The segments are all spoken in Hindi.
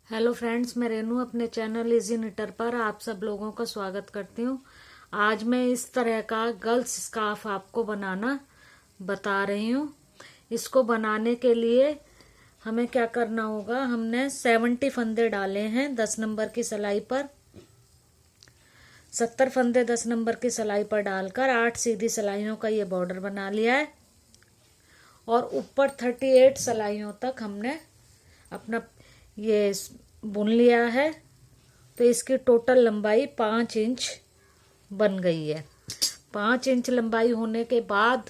हेलो फ्रेंड्स, मैं रेनू अपने चैनल इजी निटर पर आप सब लोगों का स्वागत करती हूँ। आज मैं इस तरह का गर्ल्स स्कार्फ आपको बनाना बता रही हूँ। इसको बनाने के लिए हमें क्या करना होगा, हमने 70 फंदे डाले हैं 10 नंबर की सिलाई पर। 70 फंदे 10 नंबर की सिलाई पर डालकर 8 सीधी सिलाइयों का ये बॉर्डर बना लिया है और ऊपर 38 सिलाइयों तक हमने अपना ये बुन लिया है। तो इसकी टोटल लंबाई 5 इंच बन गई है। 5 इंच लंबाई होने के बाद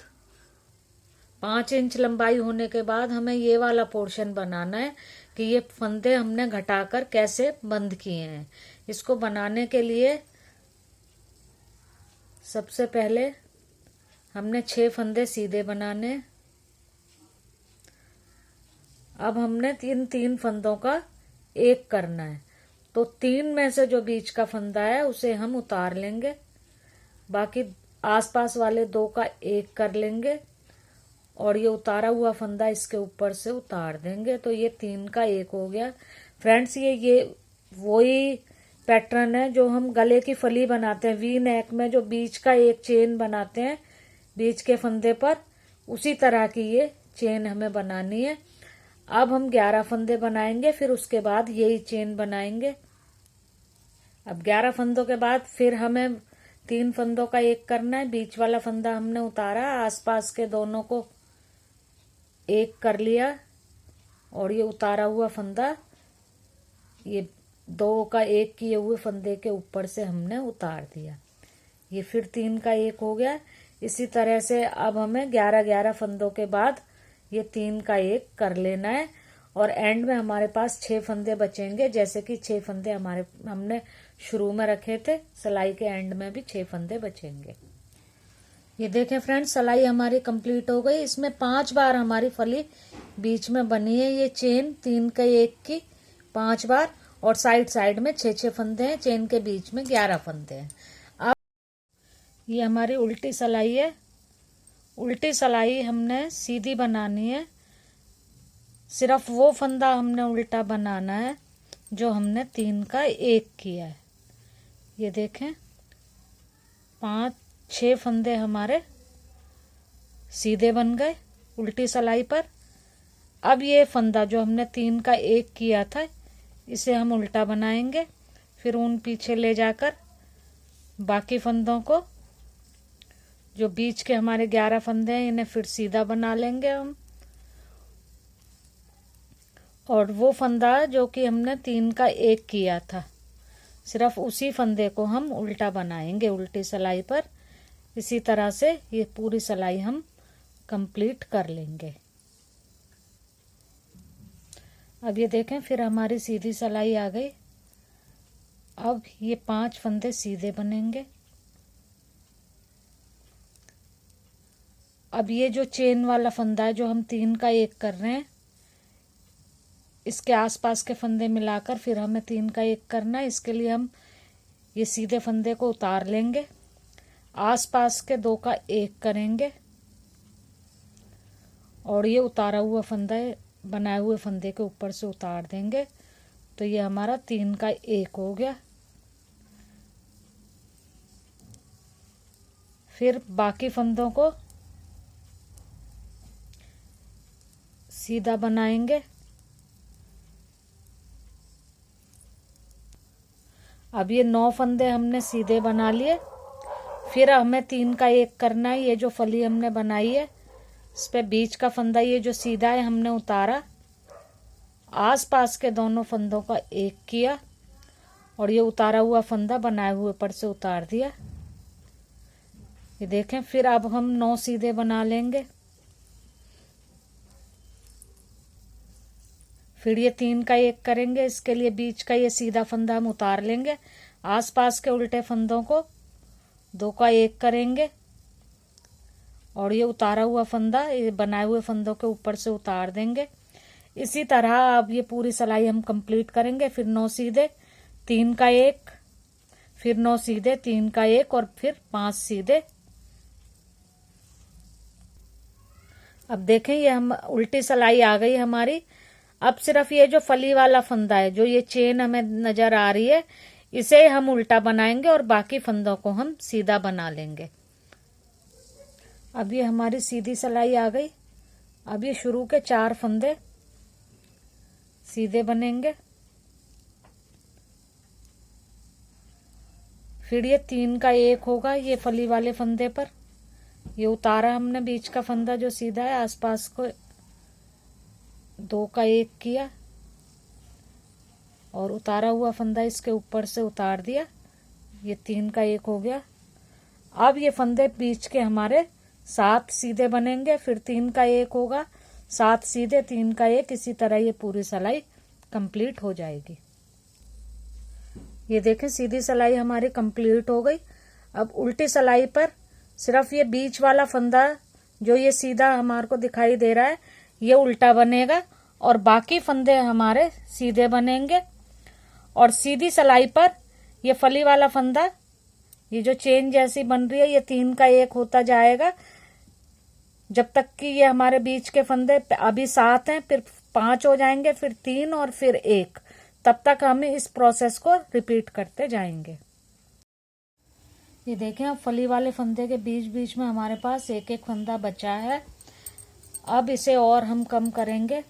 5 इंच लंबाई होने के बाद हमें ये वाला पोर्शन बनाना है कि ये फंदे हमने घटाकर कैसे बंद किए हैं। इसको बनाने के लिए सबसे पहले हमने 6 फंदे सीधे बनाने। अब हमने तीन फंदों का एक करना है, तो 3 में से जो बीच का फंदा है उसे हम उतार लेंगे, बाकी आसपास वाले 2 का एक कर लेंगे और ये उतारा हुआ फंदा इसके ऊपर से उतार देंगे। तो ये 3 का एक हो गया। फ्रेंड्स, ये वही पैटर्न है जो हम गले की फली बनाते हैं, वी नेक में जो बीच का एक चेन बनाते हैं बीच के फंदे पर, उसी तरह की ये चेन हमें बनानी है। अब हम 11 फंदे बनाएंगे, फिर उसके बाद यही चेन बनाएंगे। अब 11 फंदों के बाद फिर हमें 3 फंदों का एक करना है। बीच वाला फंदा हमने उतारा, आसपास के दोनों को एक कर लिया और ये उतारा हुआ फंदा ये 2 का एक किए हुए फंदे के ऊपर से हमने उतार दिया। ये फिर 3 का एक हो गया। इसी तरह से अब हमें 11 फंदों के बाद ये 3 का एक कर लेना है और एंड में हमारे पास 6 फंदे बचेंगे, जैसे कि 6 फंदे हमने शुरू में रखे थे। सिलाई के एंड में भी 6 फंदे बचेंगे। ये देखें फ्रेंड्स, सिलाई हमारी कंप्लीट हो गई। इसमें 5 बार हमारी फली बीच में बनी है। ये चेन 3 का एक की 5 बार और साइड साइड में 6 फंदे हैं। चेन के बीच में 11 फंदे हैं। अब ये हमारी उल्टी सिलाई है। उल्टी सिलाई हमने सीधी बनानी है, सिर्फ वो फंदा हमने उल्टा बनाना है जो हमने 3 का एक किया है। ये देखें, 5-6 फंदे हमारे सीधे बन गए उल्टी सिलाई पर। अब ये फंदा जो हमने 3 का एक किया था इसे हम उल्टा बनाएंगे, फिर ऊन पीछे ले जाकर बाकी फंदों को, जो बीच के हमारे 11 फंदे हैं, इन्हें फिर सीधा बना लेंगे हम। और वो फंदा जो कि हमने 3 का एक किया था, सिर्फ उसी फंदे को हम उल्टा बनाएंगे उल्टी सिलाई पर। इसी तरह से ये पूरी सिलाई हम कंप्लीट कर लेंगे। अब ये देखें, फिर हमारी सीधी सिलाई आ गई। अब ये 5 फंदे सीधे बनेंगे। अब ये जो चेन वाला फंदा है जो हम 3 का एक कर रहे हैं, इसके आसपास के फंदे मिलाकर फिर हमें 3 का एक करना है। इसके लिए हम ये सीधे फंदे को उतार लेंगे, आसपास के 2 का एक करेंगे और ये उतारा हुआ फंदा बनाए हुए फंदे के ऊपर से उतार देंगे। तो ये हमारा 3 का एक हो गया। फिर बाकी फंदों को सीधा बनाएंगे। अब ये 9 फंदे हमने सीधे बना लिए। फिर हमें 3 का एक करना है। ये जो फली हमने बनाई है इस पे बीच का फंदा ये जो सीधा है हमने उतारा, आसपास के दोनों फंदों का एक किया और ये उतारा हुआ फंदा बनाए हुए ऊपर से उतार दिया। ये देखें, फिर अब हम 9 सीधे बना लेंगे। फिर ये 3 का एक करेंगे। इसके लिए बीच का ये सीधा फंदा हम उतार लेंगे, आसपास के उल्टे फंदों को 2 का एक करेंगे और ये उतारा हुआ फंदा ये बनाए हुए फंदों के ऊपर से उतार देंगे। इसी तरह अब ये पूरी सिलाई हम कंप्लीट करेंगे। फिर 9 सीधे 3 का एक, फिर 9 सीधे 3 का एक और फिर 5 सीधे। अब देखें, ये हम उल्टी सिलाई आ गई हमारी। अब सिर्फ ये जो फली वाला फंदा है, जो ये चेन हमें नजर आ रही है, इसे हम उल्टा बनाएंगे और बाकी फंदों को हम सीधा बना लेंगे। अब ये हमारी सीधी सिलाई आ गई। अब ये शुरू के 4 फंदे सीधे बनेंगे, फिर ये 3 का 1 होगा ये फली वाले फंदे पर। ये उतारा हमने बीच का फंदा जो सीधा है, आसपास को 2 का 1 किया और उतारा हुआ फंदा इसके ऊपर से उतार दिया, ये 3 का 1 हो गया। अब ये फंदे बीच के हमारे 7 सीधे बनेंगे, फिर 3 का 1 होगा, 7 सीधे, 3 का 1, इसी तरह ये पूरी सिलाई कंप्लीट हो जाएगी। ये देखें सीधी सिलाई हमारी कंप्लीट हो गई। अब उल्टी सिलाई पर सिर्फ ये बीच वाला फंदा जो ये सीधा हमारे को दिखाई दे रहा है, ये उल्टा बनेगा और बाकी फंदे हमारे सीधे बनेंगे। और सीधी सिलाई पर ये फली वाला फंदा, ये जो चेन जैसी बन रही है, ये 3 का 1 होता जाएगा जब तक कि ये हमारे बीच के फंदे अभी 7 हैं, फिर 5 हो जाएंगे, फिर 3 और फिर 1। तब तक हम इस प्रोसेस को रिपीट करते जाएंगे। ये देखें, अब फली वाले फंदे के बीच बीच में हमारे पास एक एक फंदा बचा है। अब इसे और हम कम करेंगे।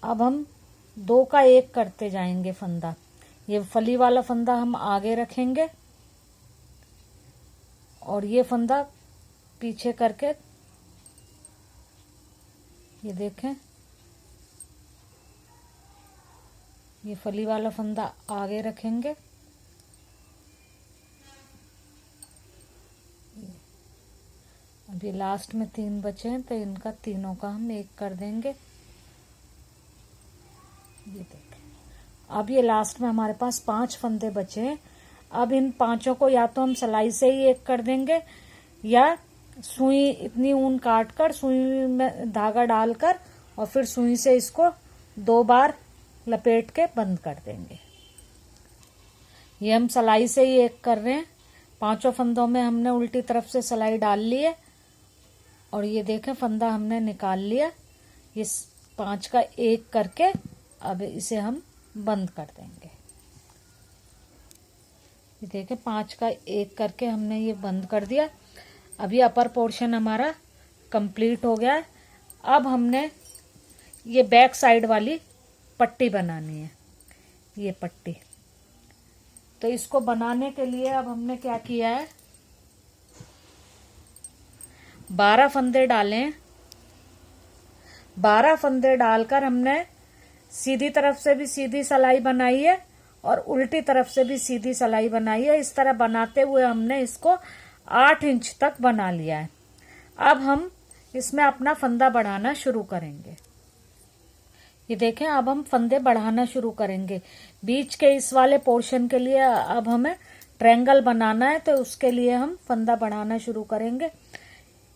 अब हम 2 का 1 करते जाएंगे फंदा। ये फली वाला फंदा हम आगे रखेंगे और ये फंदा पीछे करके, ये देखें, ये फली वाला फंदा आगे रखेंगे। अभी लास्ट में 3 बचे हैं तो इनका तीनों का हम 1 कर देंगे। ये देखें, अब ये लास्ट में हमारे पास 5 फंदे बचे हैं। अब इन 5 को या तो हम सिलाई से ही 1 कर देंगे या सुई, इतनी ऊन काट कर सुई में धागा डालकर और फिर सुई से इसको 2 बार लपेट के बंद कर देंगे। ये हम सिलाई से ही 1 कर रहे हैं। 5 फंदों में हमने उल्टी तरफ से सिलाई डाल ली है और ये देखें फंदा हमने निकाल लिया। ये 5 का 1 करके अब इसे हम बंद कर देंगे। ये देखें 5 का 1 करके हमने ये बंद कर दिया। अब ये अपर पोर्शन हमारा कंप्लीट हो गया है। अब हमने ये बैक साइड वाली पट्टी बनानी है, ये पट्टी। तो इसको बनाने के लिए अब हमने क्या किया है, 12 फंदे डाले हैं। 12 फंदे डालकर हमने सीधी तरफ से भी सीधी सिलाई बनाई है और उल्टी तरफ से भी सीधी सिलाई बनाई है। इस तरह बनाते हुए हमने इसको 8 इंच तक बना लिया है। अब हम इसमें अपना फंदा बढ़ाना शुरू करेंगे। ये देखें, अब हम फंदे बढ़ाना शुरू करेंगे। बीच के इस वाले पोर्शन के लिए अब हमें ट्रायंगल बनाना है, तो उसके लिए हम फंदा बढ़ाना शुरू करेंगे।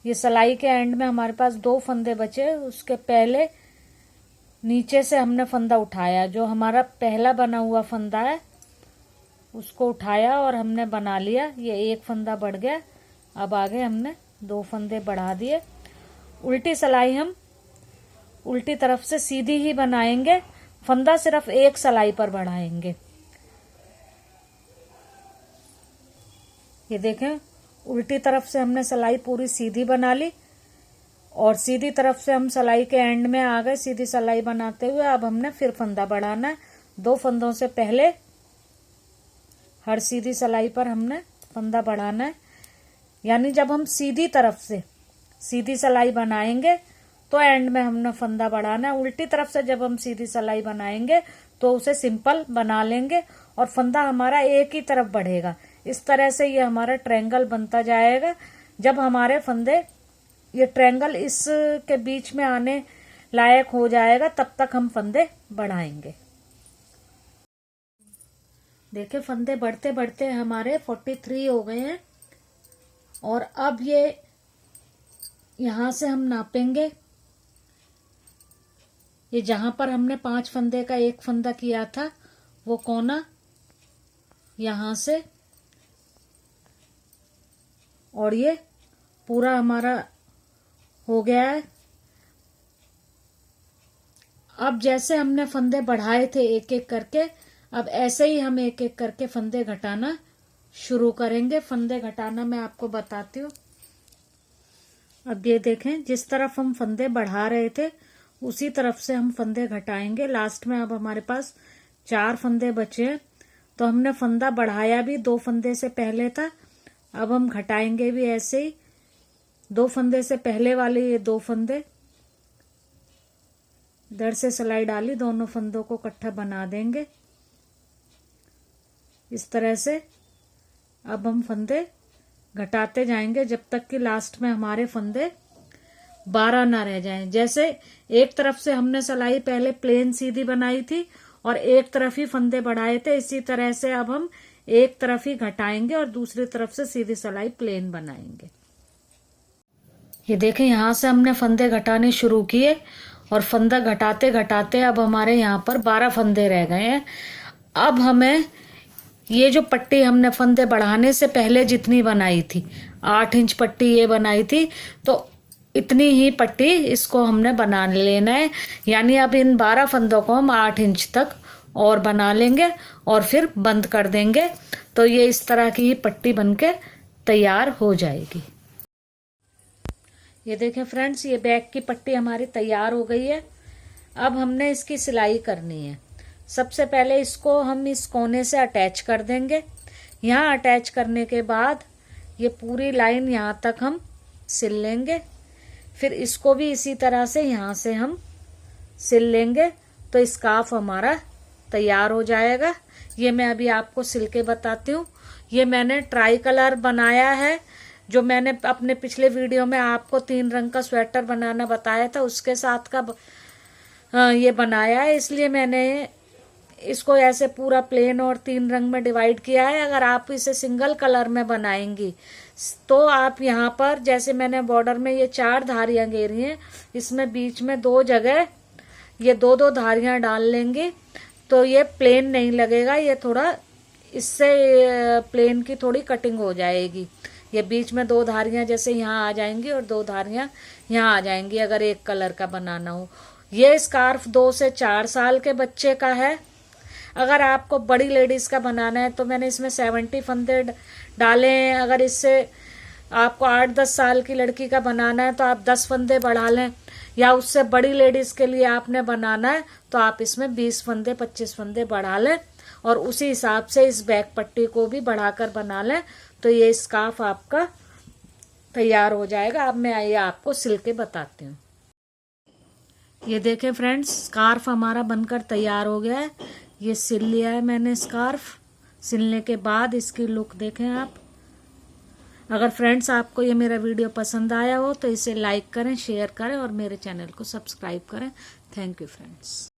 ये सिलाई के एंड में हमारे पास 2 फंदे बचे। उसके पहले नीचे से हमने फंदा उठाया, जो हमारा पहला बना हुआ फंदा है उसको उठाया और हमने बना लिया। ये 1 फंदा बढ़ गया। अब आगे हमने 2 फंदे बढ़ा दिए। उल्टी सिलाई हम उल्टी तरफ से सीधी ही बनाएंगे, फंदा सिर्फ 1 सिलाई पर बढ़ाएंगे। ये देखें, उल्टी तरफ से हमने सिलाई पूरी सीधी बना ली और सीधी तरफ से हम सिलाई के एंड में आ गए सीधी सिलाई बनाते हुए। अब हमने फिर फंदा बढ़ाना है। 2 फंदों से पहले हर सीधी सिलाई पर हमने फंदा बढ़ाना है। यानी जब हम सीधी तरफ से सीधी सिलाई बनाएंगे तो एंड में हमने फंदा बढ़ाना है। उल्टी तरफ से जब हम सीधी सिलाई बनाएंगे तो उसे सिंपल बना लेंगे और फंदा हमारा एक ही तरफ बढ़ेगा। इस तरह से ये हमारा ट्रायंगल बनता जाएगा। जब हमारे फंदे ये ट्रायंगल इस के बीच में आने लायक हो जाएगा तब तक हम फंदे बढ़ाएंगे। देखिए, फंदे बढ़ते बढ़ते हमारे 43 हो गए हैं और अब ये यहां से हम नापेंगे। ये जहां पर हमने 5 फंदे का 1 फंदा किया था वो कोना यहां से और ये पूरा हमारा हो गया है। अब जैसे हमने फंदे बढ़ाए थे एक एक करके, अब ऐसे ही हम एक एक करके फंदे घटाना शुरू करेंगे। फंदे घटाना मैं आपको बताती हूँ। अब ये देखें, जिस तरफ हम फंदे बढ़ा रहे थे उसी तरफ से हम फंदे घटाएंगे। लास्ट में अब हमारे पास 4 फंदे बचे हैं, तो हमने फंदा बढ़ाया भी 2 फंदे से पहले था, अब हम घटाएंगे भी ऐसे ही। 2 फंदे से पहले वाले ये 2 फंदे, इधर से सिलाई डाली, दोनों फंदों को इकट्ठा बना देंगे इस तरह से। अब हम फंदे घटाते जाएंगे जब तक कि लास्ट में हमारे फंदे 12 ना रह जाएं। जैसे एक तरफ से हमने सिलाई पहले प्लेन सीधी बनाई थी और एक तरफ ही फंदे बढ़ाए थे, इसी तरह से अब हम एक तरफ ही घटाएंगे और दूसरी तरफ से सीधी सिलाई प्लेन बनाएंगे। ये देखें, यहां से हमने फंदे घटाने शुरू किए और फंदा घटाते घटाते अब हमारे यहाँ पर 12 फंदे रह गए हैं। अब हमें ये जो पट्टी हमने फंदे बढ़ाने से पहले जितनी बनाई थी, 8 इंच पट्टी ये बनाई थी, तो इतनी ही पट्टी इसको हमने बना लेना है। यानी अब इन 12 फंदों को हम 8 इंच तक और बना लेंगे और फिर बंद कर देंगे, तो ये इस तरह की ही पट्टी बनके तैयार हो जाएगी। ये देखें फ्रेंड्स, ये बैक की पट्टी हमारी तैयार हो गई है। अब हमने इसकी सिलाई करनी है। सबसे पहले इसको हम इस कोने से अटैच कर देंगे। यहाँ अटैच करने के बाद ये पूरी लाइन यहाँ तक हम सिल लेंगे। फिर इसको भी इसी तरह से यहाँ से हम सिल लेंगे, तो स्कार्फ हमारा तैयार हो जाएगा। ये मैं अभी आपको सिल के बताती हूँ। ये मैंने ट्राई कलर बनाया है, जो मैंने अपने पिछले वीडियो में आपको 3 रंग का स्वेटर बनाना बताया था, उसके साथ का ये बनाया है, इसलिए मैंने इसको ऐसे पूरा प्लेन और 3 रंग में डिवाइड किया है। अगर आप इसे सिंगल कलर में बनाएंगी तो आप यहाँ पर, जैसे मैंने बॉर्डर में ये 4 धारियां घेरी हैं, इसमें बीच में 2 जगह ये 2-2 धारियां डाल लेंगे, तो ये प्लेन नहीं लगेगा। ये थोड़ा इससे प्लेन की थोड़ी कटिंग हो जाएगी। ये बीच में 2 धारियां जैसे यहाँ आ जाएंगी और 2 धारियां यहाँ आ जाएंगी अगर एक कलर का बनाना हो। ये स्कार्फ 2 से 4 साल के बच्चे का है। अगर आपको बड़ी लेडीज का बनाना है तो मैंने इसमें 70 फंदे डाले हैं। अगर इससे आपको 8-10 साल की लड़की का बनाना है तो आप 10 फंदे बढ़ा लें, या उससे बड़ी लेडीज के लिए आपने बनाना है तो आप इसमें 20 फंदे 25 फंदे बढ़ा लें और उसी हिसाब से इस बैक पट्टी को भी बढ़ाकर बना लें, तो ये स्कार्फ आपका तैयार हो जाएगा। अब मैं ये आपको सिल के बताती हूँ। ये देखें फ्रेंड्स, स्कार्फ हमारा बनकर तैयार हो गया है। ये सिल लिया है मैंने स्कार्फ। सिलने के बाद इसकी लुक देखें आप। अगर फ्रेंड्स आपको ये मेरा वीडियो पसंद आया हो तो इसे लाइक करें, शेयर करें और मेरे चैनल को सब्सक्राइब करें। Thank you friends.